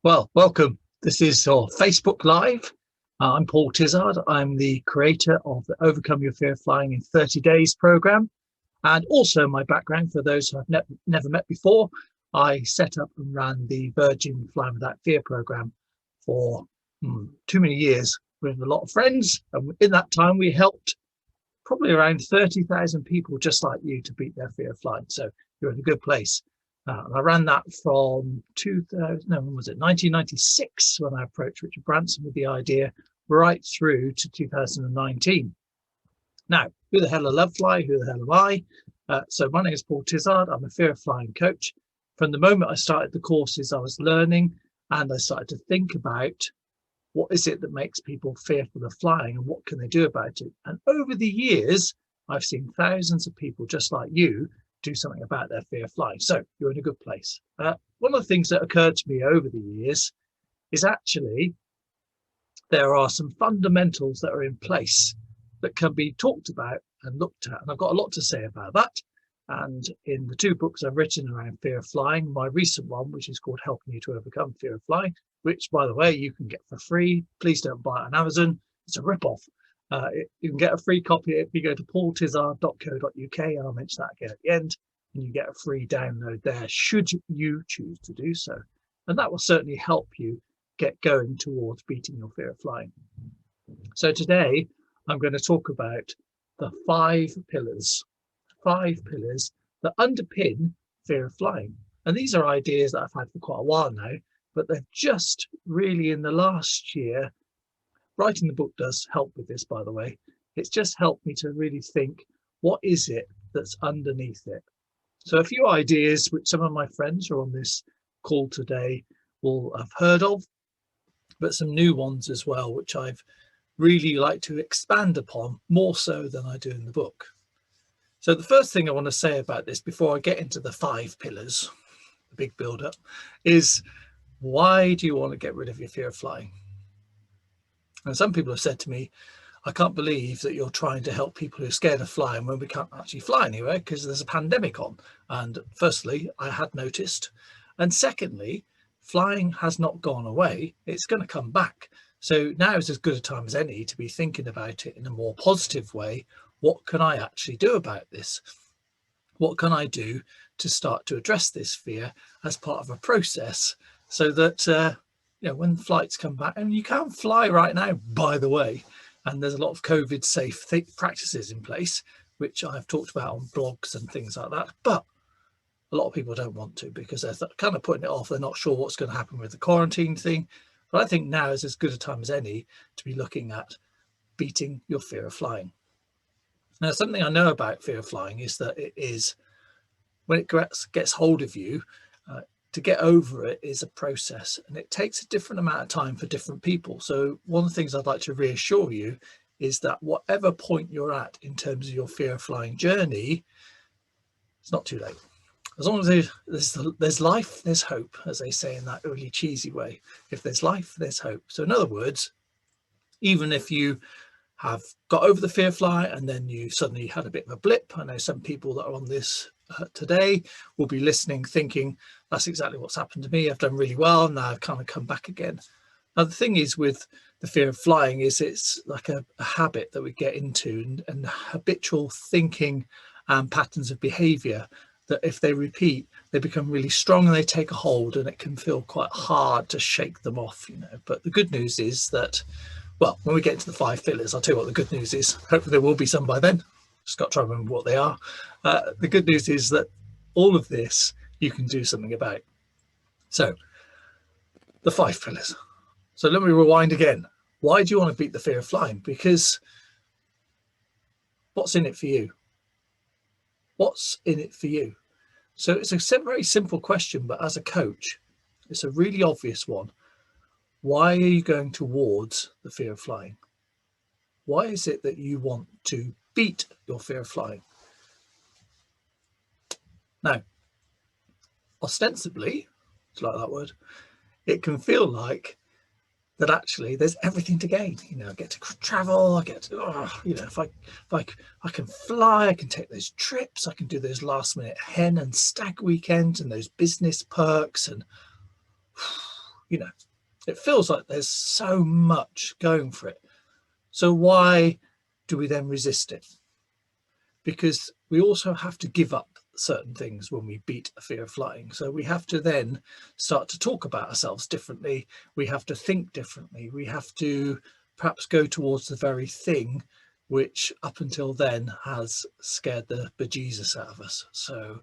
Well, welcome. This is our Facebook Live. I'm Paul Tizzard. I'm the creator of the Overcome Your Fear of Flying in 30 Days program. And also my background, for those who I've never met before, I set up and ran the Virgin Flying Without Fear program for too many years with a lot of friends. And in that time, we helped probably around 30,000 people just like you to beat their fear of flying. So you're in a good place. I ran that from 1996 when I approached Richard Branson with the idea, right through to 2019. Now, who the hell are Lovefly? Who the hell am I? So my name is Paul Tizzard. I'm a fear of flying coach. From the moment I started the courses, I was learning and I started to think about what is it that makes people fearful of flying and what can they do about it? And over the years, I've seen thousands of people just like you do something about their fear of flying. So you're in a good place. One of the things that occurred to me over the years is actually there are some fundamentals that are in place that can be talked about and looked at. And I've got a lot to say about that. And in the two books I've written around fear of flying, my recent one, which is called Helping You to Overcome Fear of Flying, which, by the way, you can get for free. Please don't buy it on Amazon. It's a rip-off. You can get a free copy if you go to paultizzard.co.uk. I'll mention that again at the end, and you get a free download there should you choose to do so. And that will certainly help you get going towards beating your fear of flying. So today I'm going to talk about the five pillars that underpin fear of flying. And these are ideas that I've had for quite a while now, but they've just really in the last year. Writing the book does help with this, by the way. It's just helped me to really think, what is it that's underneath it? So a few ideas which some of my friends who are on this call today will have heard of, but some new ones as well, which I've really like to expand upon more so than I do in the book. So the first thing I want to say about this before I get into the five pillars, the big build-up, is why do you want to get rid of your fear of flying? And some people have said to me, I can't believe that you're trying to help people who are scared of flying when we can't actually fly anywhere because there's a pandemic on. And firstly, I had noticed. And secondly, flying has not gone away. It's going to come back. So now is as good a time as any to be thinking about it in a more positive way. What can I actually do about this? What can I do to start to address this fear as part of a process so that when flights come back, and you can't fly right now, by the way, and there's a lot of COVID safe practices in place, which I've talked about on blogs and things like that. But a lot of people don't want to because they're kind of putting it off. They're not sure what's going to happen with the quarantine thing. But I think now is as good a time as any to be looking at beating your fear of flying. Now, something I know about fear of flying is that it is, when it gets hold of you, to get over it is a process, and it takes a different amount of time for different people. So one of the things I'd like to reassure you is that whatever point you're at in terms of your fear of flying journey, it's not too late. As long as there's life, there's hope, as they say in that really cheesy way. If there's life, there's hope. So in other words, even if you have got over the fear of flying and then you suddenly had a bit of a blip, I know some people that are on this today will be listening thinking, that's exactly what's happened to me. I've done really well. Now I've kind of come back again. Now, the thing is with the fear of flying is it's like a habit that we get into and habitual thinking and patterns of behavior that if they repeat, they become really strong and they take a hold, and it can feel quite hard to shake them off, But the good news is that, well, when we get into the five pillars, I'll tell you what the good news is. Hopefully there will be some by then. Just got to try and remember what they are. The good news is that all of this you can do something about. So the five pillars. So let me rewind again. Why do you want to beat the fear of flying? Because what's in it for you? What's in it for you? So it's a very simple question, but as a coach, it's a really obvious one. Why are you going towards the fear of flying? Why is it that you want to beat your fear of flying? Now, ostensibly, it's like that word, it can feel like that actually there's everything to gain. I get to travel, I get to, if I can fly, I can take those trips, I can do those last minute hen and stag weekends and those business perks, and you know, it feels like there's so much going for it. So why do we then resist it? Because we also have to give up certain things when we beat a fear of flying. So we have to then start to talk about ourselves differently. We have to think differently. We have to perhaps go towards the very thing which up until then has scared the bejesus out of us. So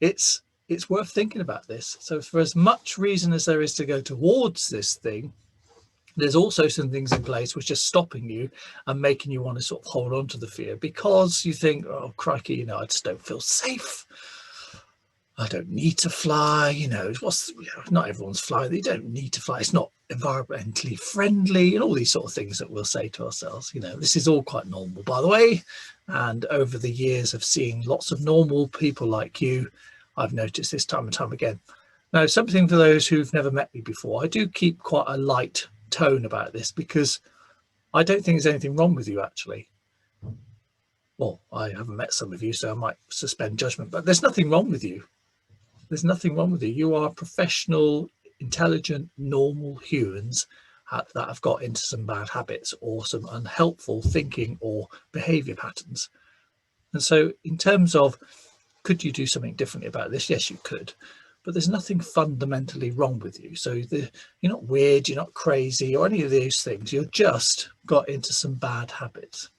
it's worth thinking about this. So for as much reason as there is to go towards this thing, there's also some things in place which are stopping you and making you want to sort of hold on to the fear, because you think, oh crikey, you know, I just don't feel safe. I don't need to fly. You know, not everyone's flying. They don't need to fly. It's not environmentally friendly, and all these sort of things that we'll say to ourselves. You know, this is all quite normal, by the way. And over the years of seeing lots of normal people like you, I've noticed this time and time again. Now, something for those who've never met me before, I do keep quite a light tone about this, because I don't think there's anything wrong with you, actually. Well, I haven't met some of you, so I might suspend judgment, but there's nothing wrong with you. There's nothing wrong with you. You are professional, intelligent, normal humans that have got into some bad habits or some unhelpful thinking or behavior patterns. And so in terms of, could you do something differently about this? Yes, you could. But there's nothing fundamentally wrong with you. So you're not weird, you're not crazy or any of those things. You've just got into some bad habits.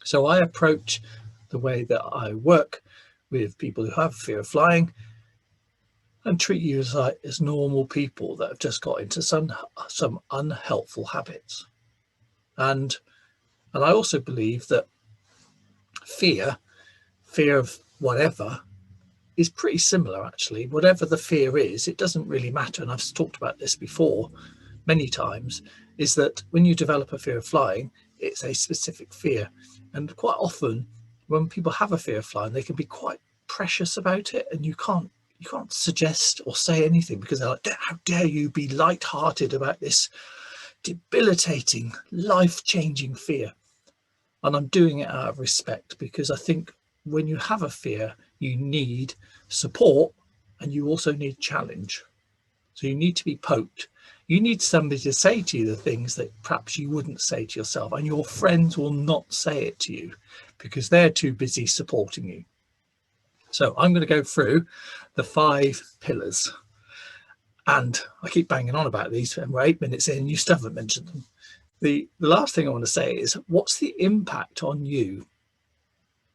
So I approach the way that I work with people who have fear of flying and treat you as normal people that have just got into some unhelpful habits. And I also believe that fear of whatever is pretty similar, actually. Whatever the fear is, it doesn't really matter. And I've talked about this before many times, is that when you develop a fear of flying, it's a specific fear. And quite often when people have a fear of flying, they can be quite precious about it, and you can't suggest or say anything, because they're like, how dare you be light-hearted about this debilitating, life-changing fear. And I'm doing it out of respect, because I think when you have a fear, you need support and you also need challenge. So you need to be poked. You need somebody to say to you the things that perhaps you wouldn't say to yourself, and your friends will not say it to you because they're too busy supporting you. So I'm going to go through the 5 pillars, and I keep banging on about these, and we're 8 minutes in, you still haven't mentioned them. The last thing I want to say is, what's the impact on you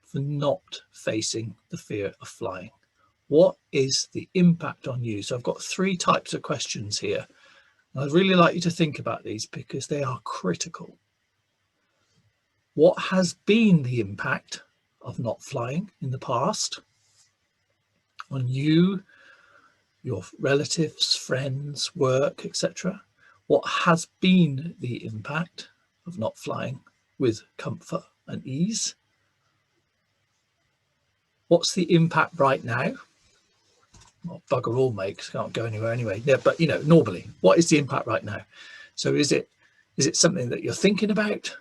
for not facing the fear of flying? What is the impact on you? So I've got 3 types of questions here. I'd really like you to think about these, because they are critical. What has been the impact of not flying in the past on you, your relatives, friends, work, etc.? What has been the impact of not flying with comfort and ease? What's the impact right now? Well, bugger all, mate, 'cause I can't go anywhere anyway. Yeah, but normally, what is the impact right now? So is it something that you're thinking about?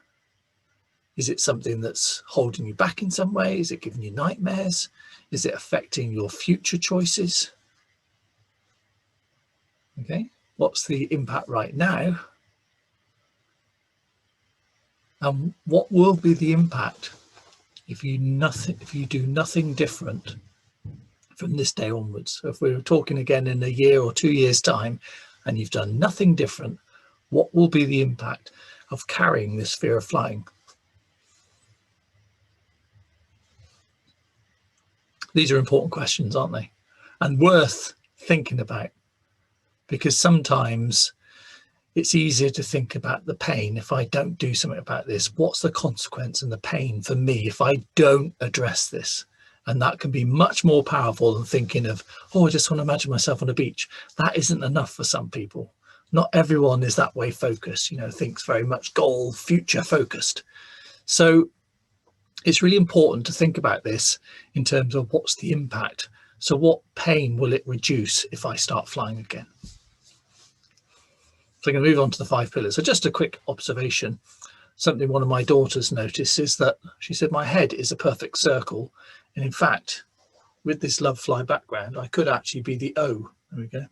Is it something that's holding you back in some way? Is it giving you nightmares? Is it affecting your future choices? Okay, what's the impact right now? And what will be the impact if you do nothing different from this day onwards? So if we were talking again in a year or 2 years' time, and you've done nothing different, what will be the impact of carrying this fear of flying? These are important questions, aren't they? And worth thinking about, because sometimes it's easier to think about the pain. If I don't do something about this, what's the consequence and the pain for me if I don't address this? And that can be much more powerful than thinking of, oh, I just want to imagine myself on a beach. That isn't enough for some people. Not everyone is that way focused, thinks very much goal, future focused. So it's really important to think about this in terms of what's the impact. So what pain will it reduce if I start flying again? So I'm going to move on to the 5 pillars. So just a quick observation. Something one of my daughters noticed is that she said my head is a perfect circle. And in fact, with this Lovefly background, I could actually be the O. There we go.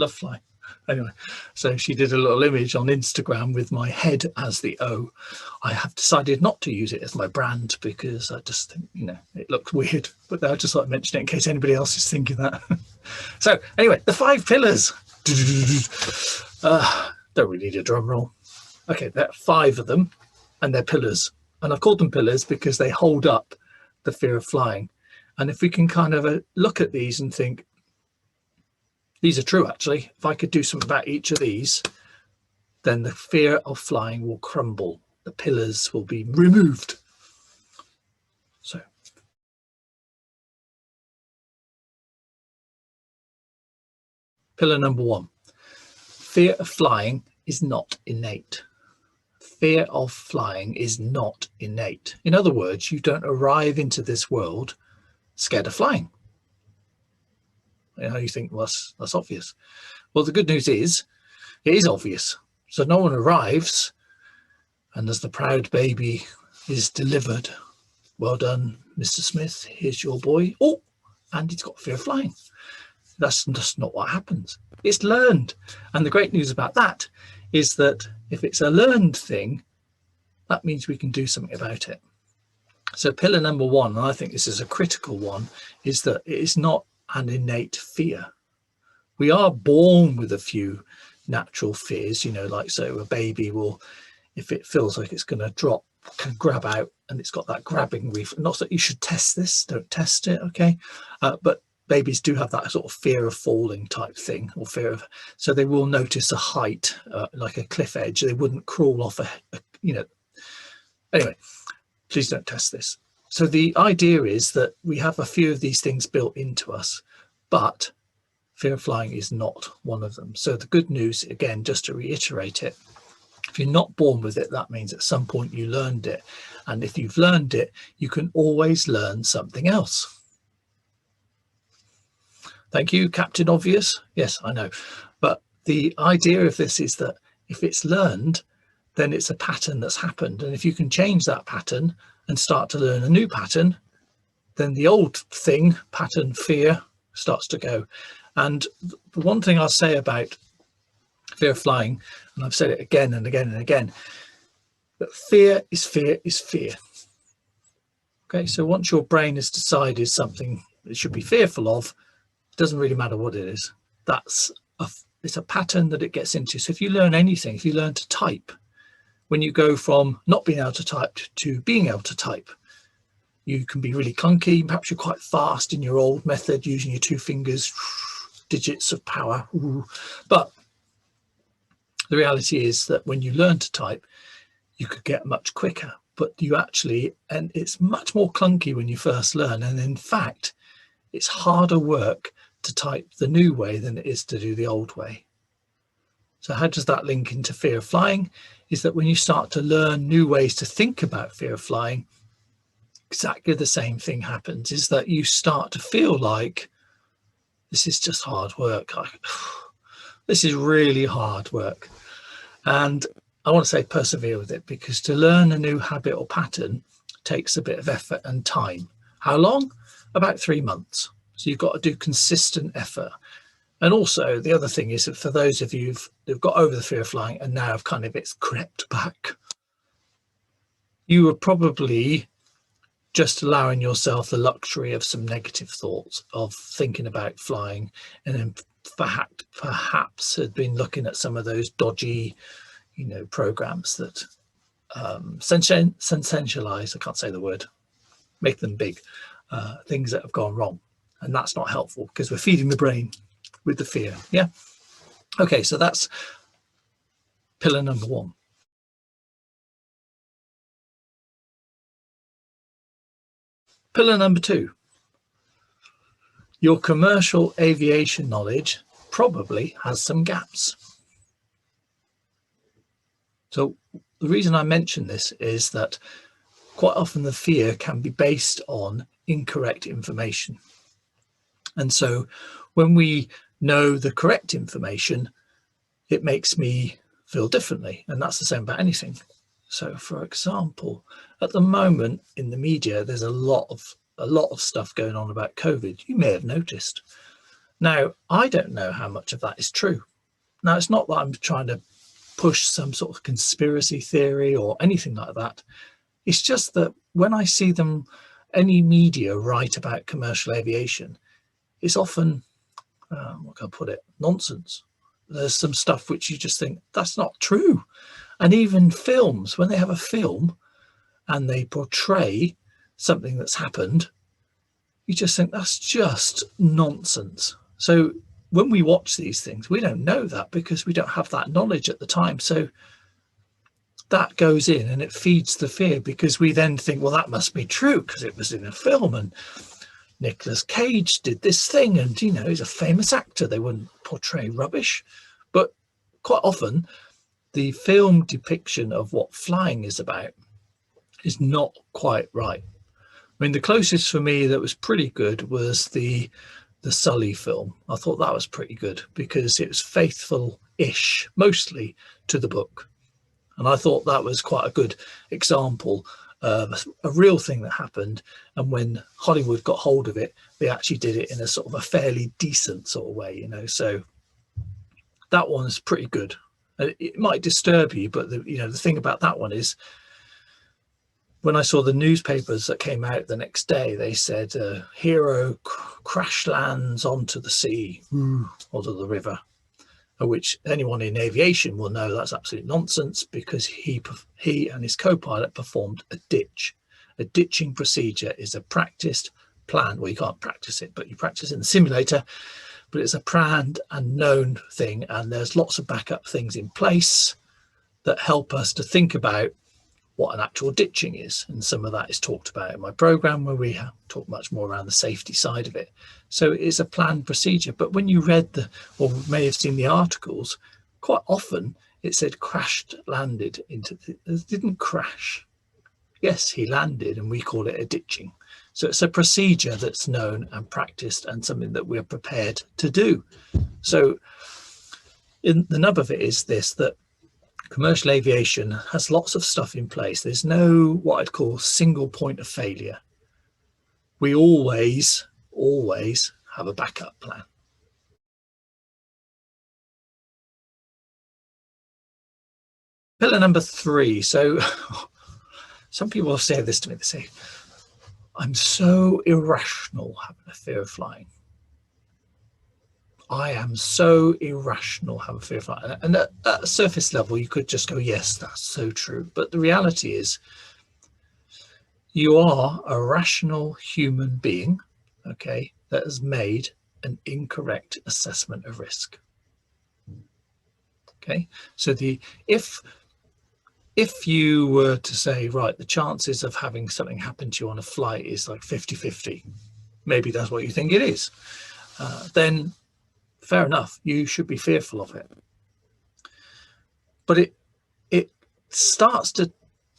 Lovefly. Anyway, so she did a little image on Instagram with my head as the O. I have decided not to use it as my brand because I just think, you know, it looks weird, but I just like to mention it in case anybody else is thinking that. So anyway, the 5 pillars. Don't really need a drum roll. Okay, there are 5 of them and they're pillars. And I've called them pillars because they hold up the fear of flying. And if we can kind of look at these and think, these are true, actually. If I could do something about each of these, then the fear of flying will crumble. The pillars will be removed. So, pillar number 1, fear of flying is not innate. Fear of flying is not innate. In other words, you don't arrive into this world scared of flying. You know, you think, well, that's obvious. Well, the good news is, it is obvious. So no one arrives, and as the proud baby is delivered, well done, Mr. Smith, here's your boy. Oh, and he's got fear of flying. That's just not what happens. It's learned. And the great news about that is that if it's a learned thing, that means we can do something about it. So pillar number 1, and I think this is a critical one, is that it is not an innate fear. We are born with a few natural fears, you know, like, so a baby will, if it feels like it's going to drop, can grab out, and it's got that grabbing reflex. Not that you should test this, don't test it, okay? But babies do have that sort of fear of falling type thing, or fear of, so they will notice a height, like a cliff edge. They wouldn't crawl off you know. Anyway, please don't test this. So the idea is that we have a few of these things built into us, but fear of flying is not one of them. So the good news, again, just to reiterate it, if you're not born with it, that means at some point you learned it. And if you've learned it, you can always learn something else. Thank you, Captain Obvious. Yes, I know. But the idea of this is that if it's learned, then it's a pattern that's happened. And if you can change that pattern and start to learn a new pattern, then the old thing, pattern, fear, starts to go. And the one thing I'll say about fear of flying, and I've said it again and again and again, that fear is fear is fear. Okay, so once your brain has decided something it should be fearful of, it doesn't really matter what it is. It's a pattern that it gets into. So if you learn anything, if you learn to type, when you go from not being able to type to being able to type, you can be really clunky. Perhaps you're quite fast in your old method, using your 2 fingers, digits of power. But the reality is that when you learn to type, you could get much quicker, but you actually, and it's much more clunky when you first learn. And in fact, it's harder work to type the new way than it is to do the old way. So how does that link into fear of flying? Is that when you start to learn new ways to think about fear of flying, exactly the same thing happens, is that you start to feel like this is just hard work. This is really hard work. And I want to say persevere with it, because to learn a new habit or pattern takes a bit of effort and time. How long? About 3 months. So you've got to do consistent effort. And also the other thing is that for those of you who've got over the fear of flying and now have kind of it's crept back, you were probably just allowing yourself the luxury of some negative thoughts of thinking about flying, and then perhaps had been looking at some of those dodgy, you know, programs that sensationalize, I can't say the word, make them big, things that have gone wrong. And that's not helpful, because we're feeding the brain with the fear. Yeah. Okay, so that's pillar number 1. Pillar number 2. Your commercial aviation knowledge probably has some gaps. So the reason I mention this is that quite often the fear can be based on incorrect information. And so when we know the correct information, it makes me feel differently. And that's the same about anything. So for example, at the moment in the media, there's a lot of stuff going on about COVID. You may have noticed. Now, I don't know how much of that is true. Now, it's not that I'm trying to push some sort of conspiracy theory or anything like that. It's just that when I see them, any media write about commercial aviation, it's often, what can I put it, nonsense. There's some stuff which you just think, that's not true. And even films, when they have a film and they portray something that's happened, you just think that's just nonsense. So when we watch these things, we don't know that because we don't have that knowledge at the time. So that goes in and it feeds the fear, because we then think, well, that must be true because it was in a film and Nicolas Cage did this thing and, you know, he's a famous actor. They wouldn't portray rubbish. But quite often the film depiction of what flying is about is not quite right. I mean, the closest for me that was pretty good was the Sully film. I thought that was pretty good because it was faithful-ish, mostly, to the book. And I thought that was quite a good example of a real thing that happened. And when Hollywood got hold of it, they actually did it in a sort of a fairly decent sort of way, you know. So that one is pretty good. It might disturb you, but the thing about that one is, when I saw the newspapers that came out the next day, they said, hero crash lands onto the sea or to the river, which anyone in aviation will know that's absolute nonsense, because he and his co-pilot performed a ditch. A ditching procedure is a practiced plan. Well, you can't practice it, but you practice in the simulator, but it's a planned and known thing. And there's lots of backup things in place that help us to think about what an actual ditching is. And some of that is talked about in my program, where we talk much more around the safety side of it. So it's a planned procedure. But when you read or may have seen the articles, quite often it said crashed, landed into it didn't crash. Yes, he landed, and we call it a ditching. So it's a procedure that's known and practiced and something that we're prepared to do. So the nub of it is this, that commercial aviation has lots of stuff in place. There's no what I'd call single point of failure. We always have a backup plan. Pillar number 3. So some people say this to me. They say, I'm so irrational having a fear of flying. I am so irrational, have a fear of flying. And at a surface level, you could just go, yes, that's so true. But the reality is, you are a rational human being, okay, that has made an incorrect assessment of risk. Okay, so if you were to say, right, the chances of having something happen to you on a flight is like 50-50, maybe that's what you think it is, then fair enough, you should be fearful of it. But it starts to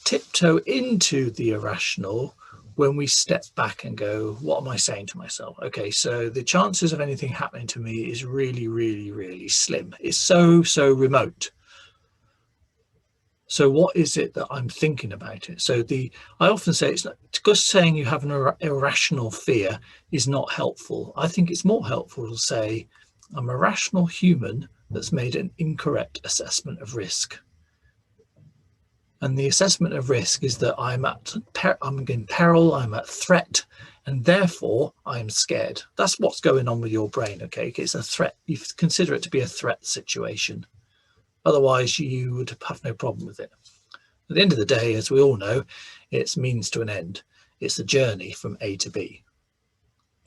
tiptoe into the irrational when we step back and go, what am I saying to myself? Okay, so the chances of anything happening to me is really, really, really slim. It's so remote. So what is it that I'm thinking about it? So I often say, it's not just saying you have an irrational fear is not helpful. I think it's more helpful to say, I'm a rational human that's made an incorrect assessment of risk. And the assessment of risk is that I'm in peril, I'm at threat, and therefore I'm scared. That's what's going on with your brain, okay? It's a threat. You consider it to be a threat situation. Otherwise, you would have no problem with it. At the end of the day, as we all know, it's means to an end. It's a journey from A to B.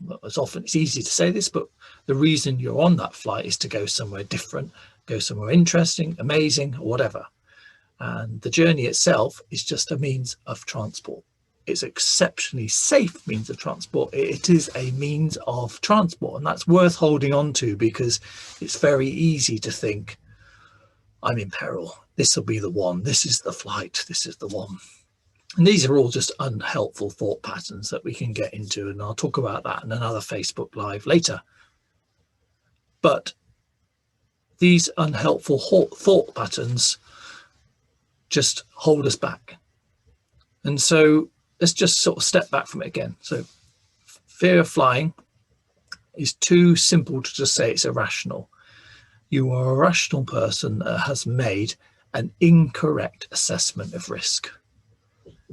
Well, it's easy to say this, but the reason you're on that flight is to go somewhere different, go somewhere interesting, amazing, or whatever. And the journey itself is just a means of transport. It's an exceptionally safe means of transport. It is a means of transport, and that's worth holding on to, because it's very easy to think, I'm in peril. This will be the one. This is the flight. This is the one. And these are all just unhelpful thought patterns that we can get into, and I'll talk about that in another Facebook Live later. But these unhelpful thought patterns just hold us back. And so let's just sort of step back from it again. So fear of flying is too simple to just say it's irrational. You are a rational person that has made an incorrect assessment of risk.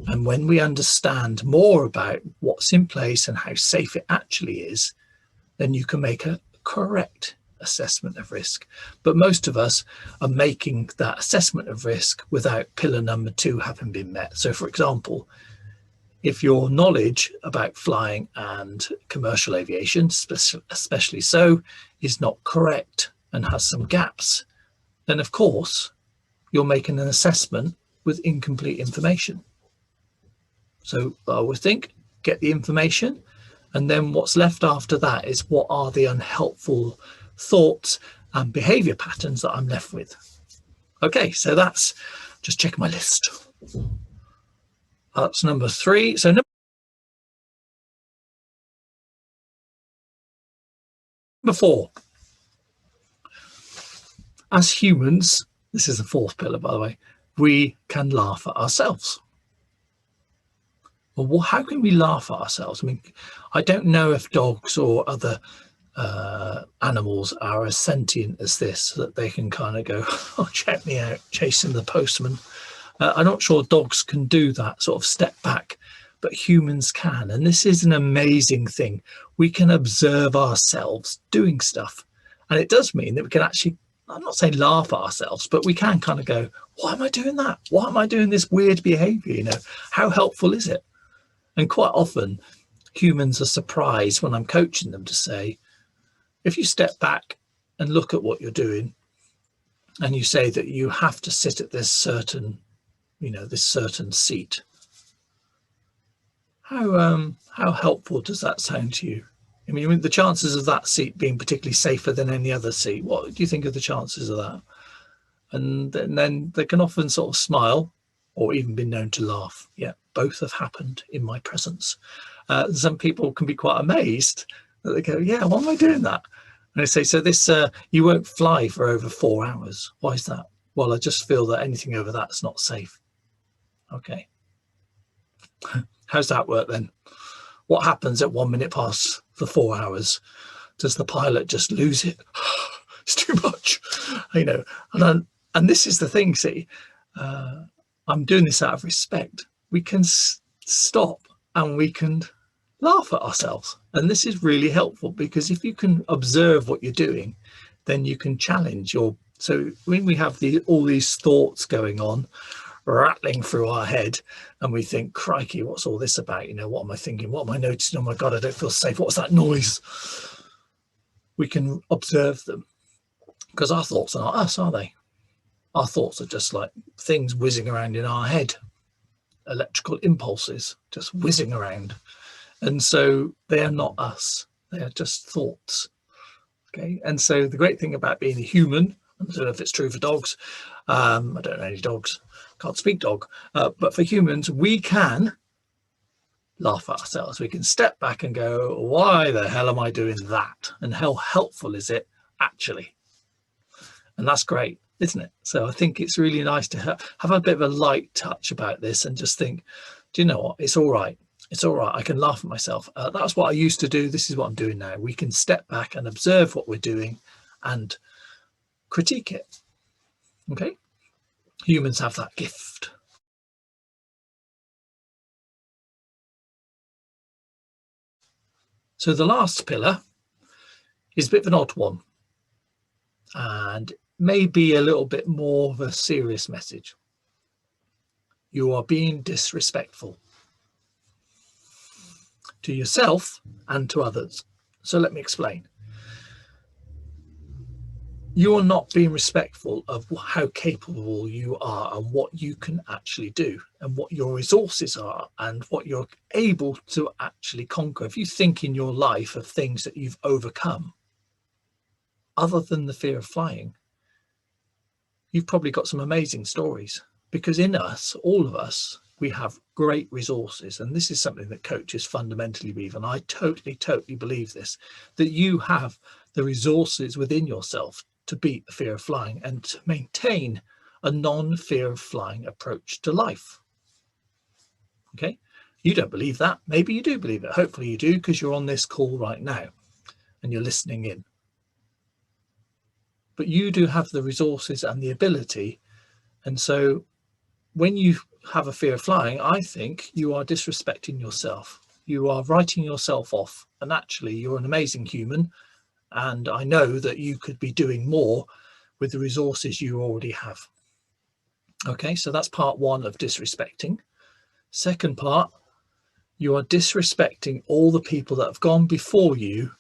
And when we understand more about what's in place and how safe it actually is, then you can make a correct assessment of risk. But most of us are making that assessment of risk without pillar number 2 having been met. So for example, if your knowledge about flying and commercial aviation, especially so, is not correct and has some gaps, then of course you're making an assessment with incomplete information. So I would think, get the information, and then what's left after that is what are the unhelpful thoughts and behavior patterns that I'm left with. Okay, so that's just checking my list. That's number 3. So number 4, as humans, this is the 4th pillar, by the way, we can laugh at ourselves. Well, how can we laugh at ourselves? I mean, I don't know if dogs or other animals are as sentient as this, that they can kind of go, oh, check me out, chasing the postman. I'm not sure dogs can do that sort of step back, but humans can. And this is an amazing thing. We can observe ourselves doing stuff. And it does mean that we can actually, I'm not saying laugh at ourselves, but we can kind of go, why am I doing that? Why am I doing this weird behavior? You know, how helpful is it? And quite often humans are surprised when I'm coaching them to say, if you step back and look at what you're doing and you say that you have to sit at this certain, you know, this certain seat, how helpful does that sound to you? I mean, the chances of that seat being particularly safer than any other seat, what do you think of the chances of that? And then they can often sort of smile or even be known to laugh. Yeah, both have happened in my presence. Some people can be quite amazed that they go, yeah, why am I doing that? And I say, so this, you won't fly for over 4 hours. Why is that? Well, I just feel that anything over that's not safe. Okay. How's that work then? What happens at 1 minute past the 4 hours? Does the pilot just lose it? It's too much, you know. And this is the thing, see, I'm doing this out of respect. We can stop and we can laugh at ourselves. And this is really helpful, because if you can observe what you're doing, then you can challenge your, so when we have all these thoughts going on, rattling through our head, and we think, crikey, what's all this about? You know, what am I thinking? What am I noticing? Oh my God, I don't feel safe. What's that noise? We can observe them, because our thoughts are not us, are they? Our thoughts are just like things whizzing around in our head, electrical impulses just whizzing around. And so they are not us. They are just thoughts. Okay. And so the great thing about being a human, I don't know if it's true for dogs. I don't know any dogs, can't speak dog, but for humans, we can laugh at ourselves. We can step back and go, why the hell am I doing that? And how helpful is it actually? And that's great, isn't it? So I think it's really nice to have a bit of a light touch about this and just think, do you know what? It's all right. It's all right. I can laugh at myself. That's what I used to do. This is what I'm doing now. We can step back and observe what we're doing and critique it. Okay. Humans have that gift. So the last pillar is a bit of an odd one, and maybe a little bit more of a serious message. You are being disrespectful to yourself and to others. So let me explain. You are not being respectful of how capable you are and what you can actually do and what your resources are and what you're able to actually conquer. If you think in your life of things that you've overcome, other than the fear of flying, you've probably got some amazing stories, because in us, all of us, we have great resources. And this is something that coaches fundamentally believe. And I totally believe this, that you have the resources within yourself to beat the fear of flying and to maintain a non-fear of flying approach to life. Okay. You don't believe that. Maybe you do believe it. Hopefully you do, because you're on this call right now and you're listening in. but you do have the resources and the ability. And so when you have a fear of flying, I think you are disrespecting yourself. You are writing yourself off, and actually you're an amazing human. And I know that you could be doing more with the resources you already have. Okay, so that's part one of disrespecting. Second part, you are disrespecting all the people that have gone before you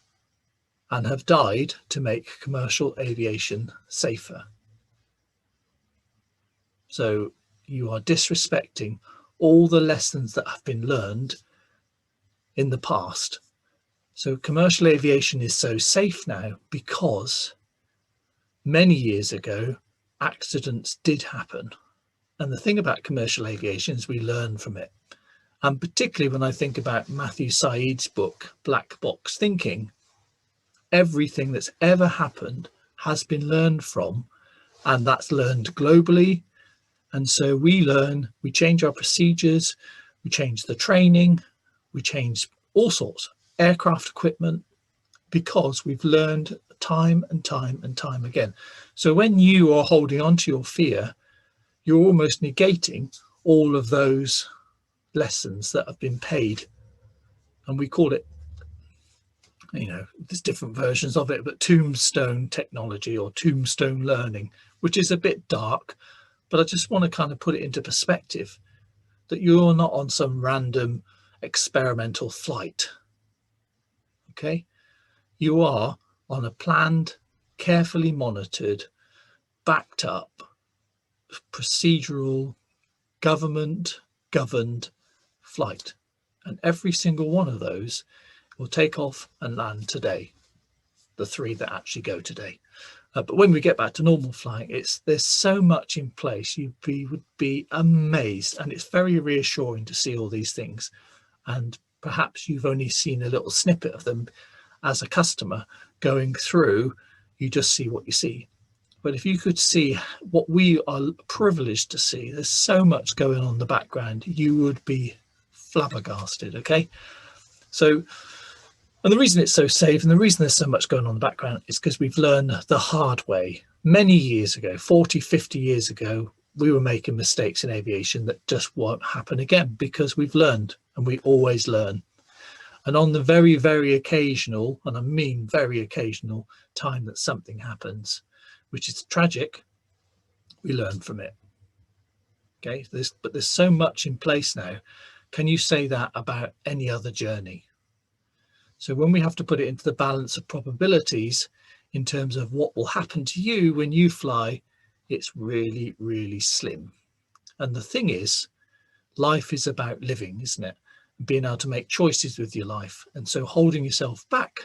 and have died to make commercial aviation safer. So you are disrespecting all the lessons that have been learned in the past. So commercial aviation is so safe now because many years ago, accidents did happen. And the thing about commercial aviation is we learn from it. And particularly when I think about Matthew Said's book, Black Box Thinking, everything that's ever happened has been learned from, and that's learned globally. And so we learn, we change our procedures, we change the training, we change all sorts, aircraft equipment, because we've learned time and time and time again. So when you are holding on to your fear, you're almost negating all of those lessons that have been paid. And we call it, you know, there's different versions of it, but tombstone technology or tombstone learning, which is a bit dark, but I just want to kind of put it into perspective that you're not on some random experimental flight. Okay, you are on a planned, carefully monitored, backed up, procedural, governed flight. And every single one of those will take off and land today, the 3 that actually go today. But when we get back to normal flying, there's so much in place. You would be amazed, and it's very reassuring to see all these things. And perhaps you've only seen a little snippet of them as a customer going through. You just see what you see. But if you could see what we are privileged to see, there's so much going on in the background, you would be flabbergasted. Okay, so, and the reason it's so safe and the reason there's so much going on in the background is because we've learned the hard way. Many years ago, 40, 50 years ago, we were making mistakes in aviation that just won't happen again because we've learned, and we always learn. And on the very, very occasional, and I mean very occasional time that something happens, which is tragic, we learn from it. Okay, but there's so much in place now. Can you say that about any other journey? So when we have to put it into the balance of probabilities in terms of what will happen to you when you fly, it's really, really slim. And the thing is, life is about living, isn't it? Being able to make choices with your life. And so holding yourself back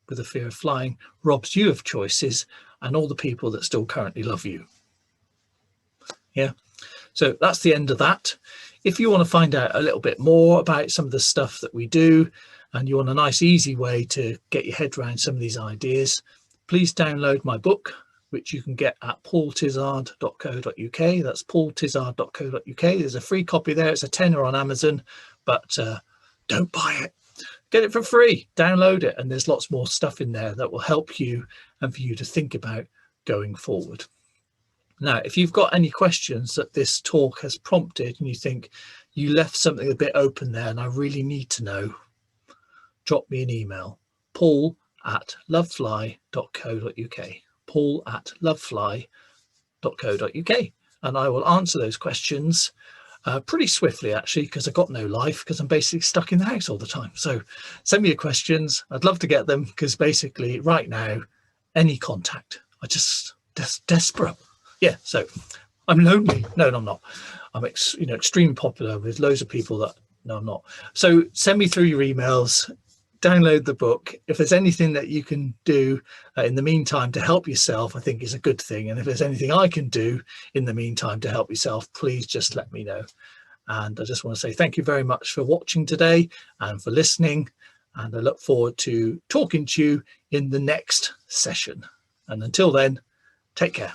with a fear of flying robs you of choices and all the people that still currently love you. Yeah, so that's the end of that. If you want to find out a little bit more about some of the stuff that we do, and you want a nice easy way to get your head around some of these ideas, please download my book, which you can get at paultizzard.co.uk. That's paultizzard.co.uk. There's a free copy there. It's a tenner on Amazon, but don't buy it. Get it for free, download it, and there's lots more stuff in there that will help you and for you to think about going forward. Now, if you've got any questions that this talk has prompted and you think you left something a bit open there and I really need to know, drop me an email, paul@lovefly.co.uk, paul@lovefly.co.uk, and I will answer those questions pretty swiftly, actually, because I've got no life because I'm basically stuck in the house all the time. So send me your questions. I'd love to get them because basically right now, any contact, I just desperate. Yeah, so I'm lonely. No, I'm not. I'm extremely popular with loads of people that, no, I'm not. So send me through your emails, download the book. If there's anything that you can do in the meantime to help yourself, I think is a good thing. And if there's anything I can do in the meantime to help yourself, please just let me know. And I just want to say thank you very much for watching today and for listening. And I look forward to talking to you in the next session. And until then, take care.